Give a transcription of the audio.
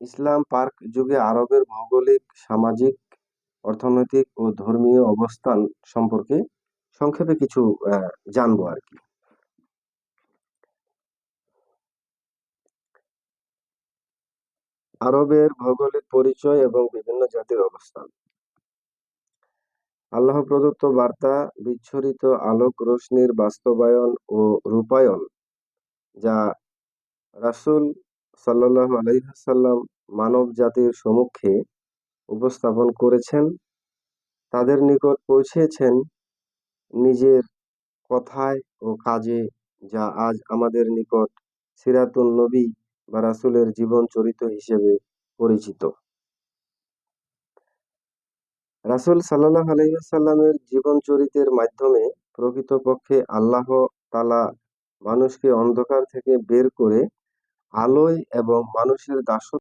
ইসলাম park যুগে আরবের ভৌগোলিক, সামাজিক, অর্থনৈতিক ও ধর্মীয় অবস্থান সম্পর্কে সংক্ষেপে কিছু জানবো আর কি। আরবের ভৌগোলিক পরিচয় এবং বিভিন্ন জাতির অবস্থান। আল্লাহ প্রদত্ত বার্তা, বিচ্ছুরিত আলোক রশ্মির বাস্তবায়ন ও রূপায়ণ, যা রাসূল সাল্লাল্লাহু আলাইহি ওয়াসাল্লাম মানব জাতির সম্মুখে উপস্থাপন করেছেন, তাদের নিকট পৌঁছেছেন নিজের কথায় ও কাজে, যা আজ আমাদের নিকট সিরাতুন নবী বা রাসূলের জীবন চরিত্র হিসেবে পরিচিত। রাসূল সাল্লাল্লাহু আলাইহি ওয়াসাল্লামের জীবন চরিত্রের মাধ্যমে প্রকৃতপক্ষে আল্লাহ তাআলা মানুষকে অন্ধকার থেকে বের করে আলোয় এবং মানুষের দাসত্ব